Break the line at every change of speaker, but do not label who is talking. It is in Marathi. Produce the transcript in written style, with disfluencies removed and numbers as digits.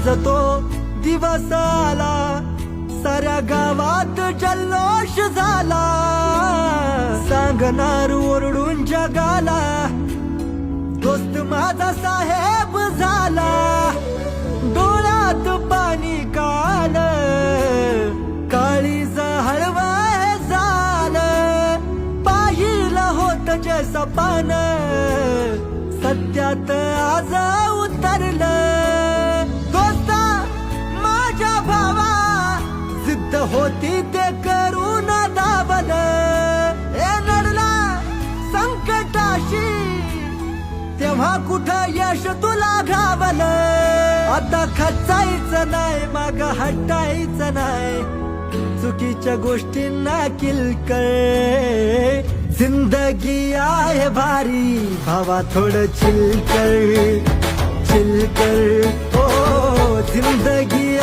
आज तो दिवस आला, साऱ्या गावात जल्लोष झाला. सांगणार ओरडून जगाला, दोस्त माझा साहेब झाला. डोळ्यात पाणी काल, काळीज हळवं झालं. पाहिलं होत जे सपान, सत्यात आज उतरलं. दोस्ता माझ्या भावा, जिद्द होती ते करून दावलं. ए लढला संकटाशी, तेव्हा कुठं यश तुला घावलं. आता खचायचं नाही, माग हटायचं नाही, चुकीच्या गोष्टींना किलकळ. जिंदगी आहे भारी भावा, थोडं चिलकर चिलकर. हो जिंदगी